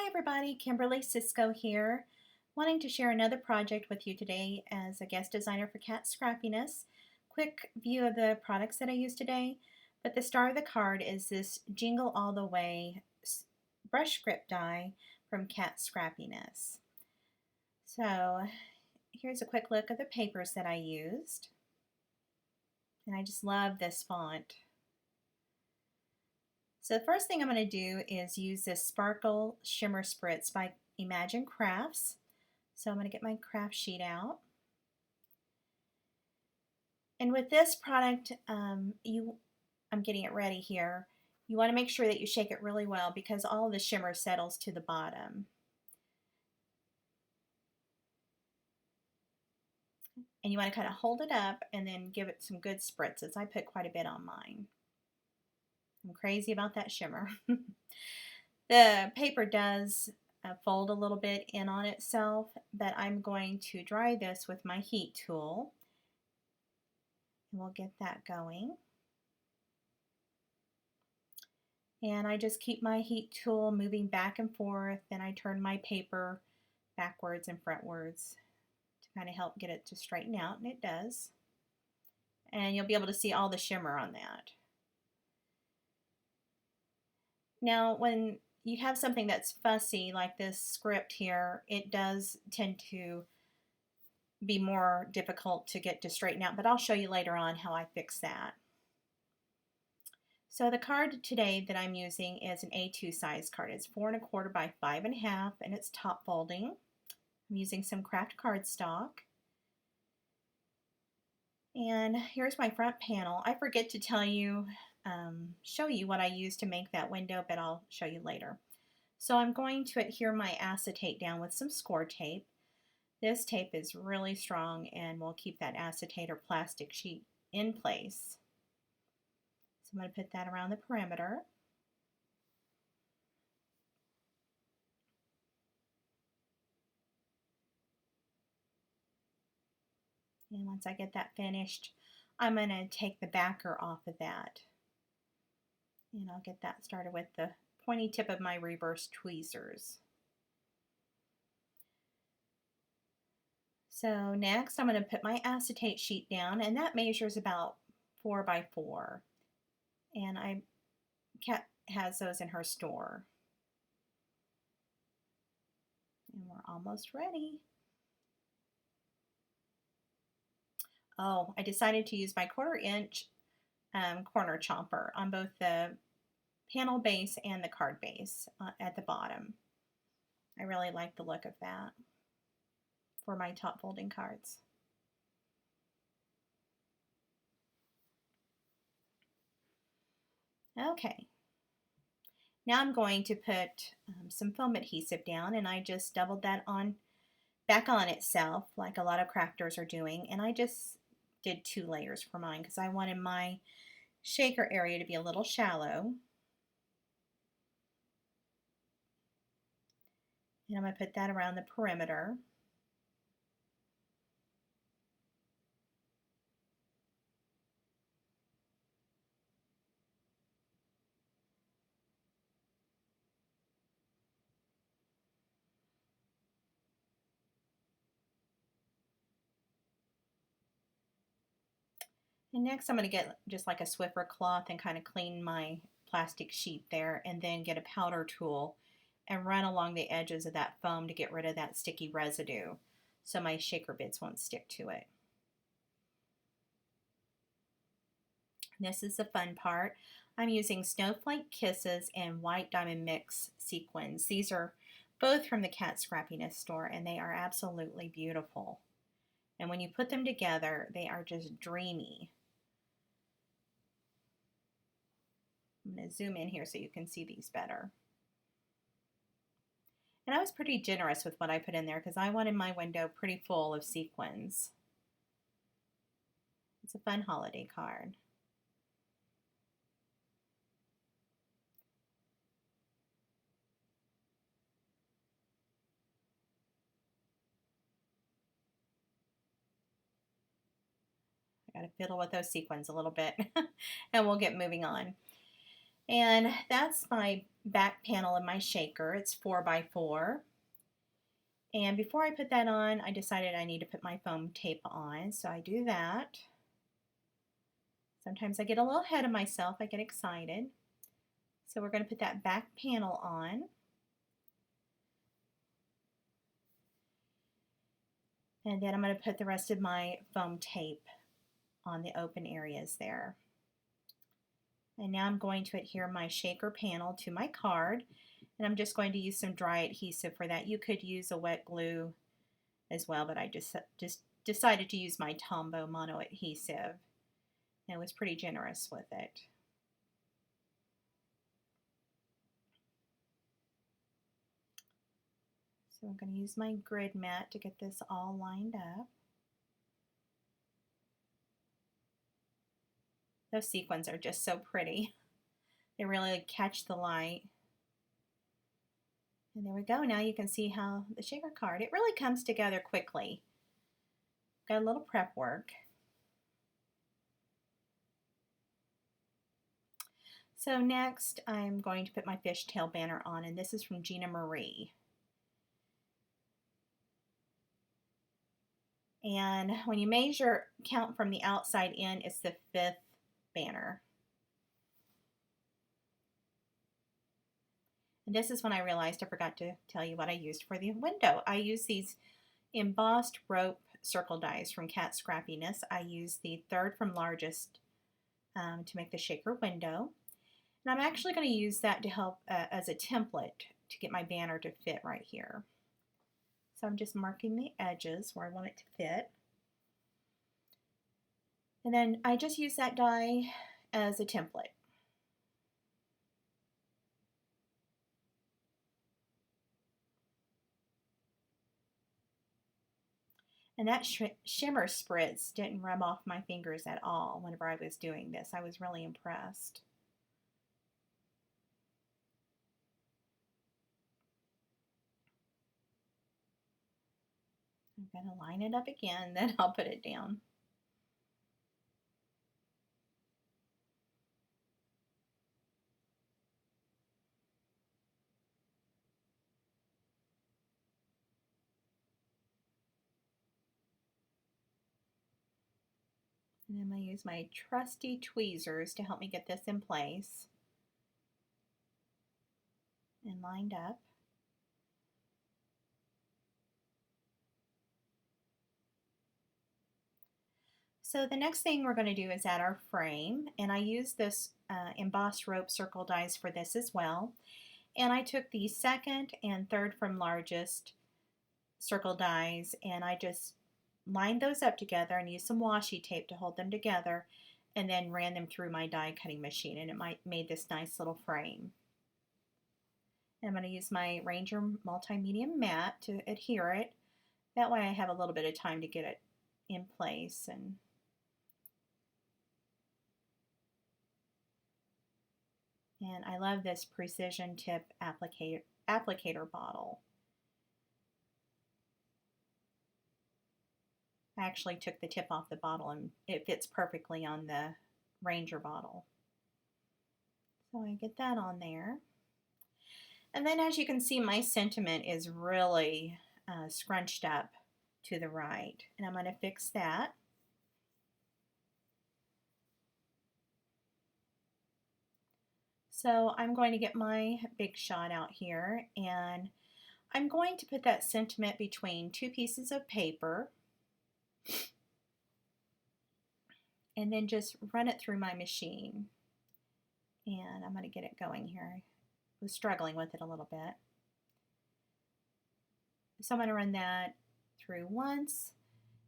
everybody, Kimberly Cisco here, wanting to share another project with you today as a guest designer for Kat Scrappiness. Quick view of the products that I use today, but the star of the card is this Jingle All the Way brush script die from Kat Scrappiness. So here's a quick look at the papers that I used, and I just love this font. So the first thing I'm going to do is use this Sparkle Shimmer Spritz by Imagine Crafts. So I'm going to get my craft sheet out. And with this product, I'm getting it ready here. You want to make sure that you shake it really well because all of the shimmer settles to the bottom. And you want to kind of hold it up and then give it some good spritzes. I put quite a bit on mine. I'm crazy about that shimmer. The paper does fold a little bit in on itself, but I'm going to dry this with my heat tool. And we'll get that going. And I just keep my heat tool moving back and forth, and I turn my paper backwards and frontwards to kind of help get it to straighten out, and it does. And you'll be able to see all the shimmer on that. Now, when you have something that's fussy like this script here, it does tend to be more difficult to get to straighten out, but I'll show you later on how I fix that. So the card today that I'm using is an A2 size card. It's 4 1/4 by 5 1/2, and it's top folding. I'm using some craft cardstock. And here's my front panel. I forget to tell you, show you what I used to make that window, but I'll show you later. So I'm going to adhere my acetate down with some score tape. This tape is really strong and will keep that acetate or plastic sheet in place. So I'm going to put that around the perimeter. And once I get that finished, I'm going to take the backer off of that. And I'll get that started with the pointy tip of my reverse tweezers. So next I'm going to put my acetate sheet down, and that measures about 4 by 4. And Kat has those in her store. And we're almost ready. Oh, I decided to use my 1/4 inch corner chomper on both the panel base and the card base at the bottom. I really like the look of that for my top folding cards. Okay, now I'm going to put some foam adhesive down, and I just doubled that on back on itself like a lot of crafters are doing, and I just did 2 layers for mine because I wanted my shaker area to be a little shallow. And I'm going to put that around the perimeter. And next I'm going to get just like a Swiffer cloth and kind of clean my plastic sheet there, and then get a powder tool and run along the edges of that foam to get rid of that sticky residue so my shaker bits won't stick to it. This is the fun part. I'm using Snowflake Kisses and White Diamond Mix sequins. These are both from the Kat Scrappiness store, and they are absolutely beautiful. And when you put them together, they are just dreamy. I'm going to zoom in here so you can see these better. And I was pretty generous with what I put in there because I wanted my window pretty full of sequins. It's a fun holiday card. I got to fiddle with those sequins a little bit and we'll get moving on. And that's my back panel of my shaker. It's 4x4. And before I put that on, I decided I need to put my foam tape on. So I do that. Sometimes I get a little ahead of myself. I get excited. So we're going to put that back panel on. And then I'm going to put the rest of my foam tape on the open areas there. And now I'm going to adhere my shaker panel to my card. And I'm just going to use some dry adhesive for that. You could use a wet glue as well, but I just decided to use my Tombow mono adhesive. And was pretty generous with it. So I'm going to use my grid mat to get this all lined up. Those sequins are just so pretty. They really catch the light. And there we go. Now you can see how the shaker card, it really comes together quickly. Got a little prep work. So next I'm going to put my fishtail banner on, and this is from Gina Marie. And when you measure, count from the outside in, it's the 5th banner. And this is when I realized I forgot to tell you what I used for the window. I use these embossed rope circle dies from Kat Scrappiness. I use the 3rd from largest to make the shaker window. And I'm actually going to use that to help as a template to get my banner to fit right here. So I'm just marking the edges where I want it to fit. And then I just use that die as a template. And that shimmer spritz didn't rub off my fingers at all whenever I was doing this. I was really impressed. I'm going to line it up again, then I'll put it down. And I'm going to use my trusty tweezers to help me get this in place and lined up. So the next thing we're going to do is add our frame, and I use this embossed rope circle dies for this as well. And I took the 2nd and 3rd from largest circle dies, and I just lined those up together and used some washi tape to hold them together, and then ran them through my die cutting machine, and it made this nice little frame. And I'm going to use my Ranger multi-medium mat to adhere it. That way I have a little bit of time to get it in place. And I love this precision tip applicator bottle. I actually took the tip off the bottle and it fits perfectly on the Ranger bottle. So I get that on there. And then as you can see, my sentiment is really scrunched up to the right. And I'm going to fix that. So I'm going to get my big shot out here, and I'm going to put that sentiment between 2 pieces of paper and then just run it through my machine. And I'm going to get it going here. I was struggling with it a little bit. So I'm going to run that through once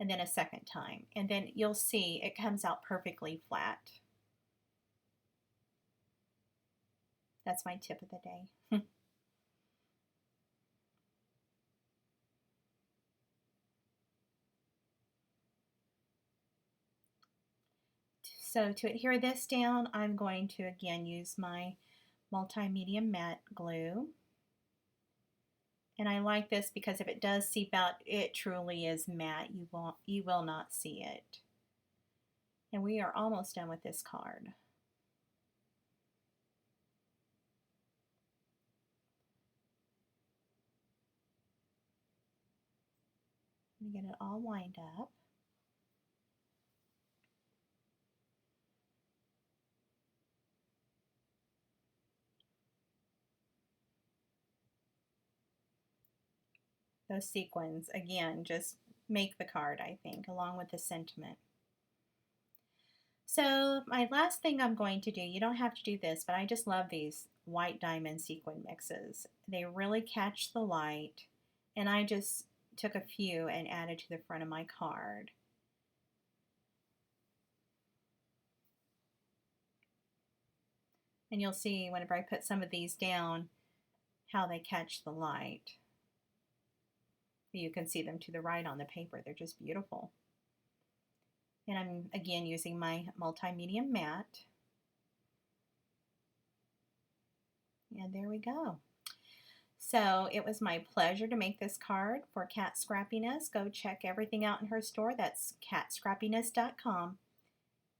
and then a second time. And then you'll see it comes out perfectly flat. That's my tip of the day. So to adhere this down, I'm going to again use my multi-medium matte glue. And I like this because if it does seep out, it truly is matte. You will not see it. And we are almost done with this card. I'm going to get it all lined up. Those sequins, again, just make the card, I think, along with the sentiment. So my last thing I'm going to do, you don't have to do this, but I just love these white diamond sequin mixes. They really catch the light, and I just took a few and added to the front of my card. And you'll see whenever I put some of these down how they catch the light. You can see them to the right on the paper. They're just beautiful. And I'm again using my multi-medium matte. And there we go. So it was my pleasure to make this card for Kat Scrappiness. Go check everything out in her store. That's katscrappiness.com.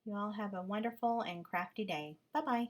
You all have a wonderful and crafty day. Bye-bye.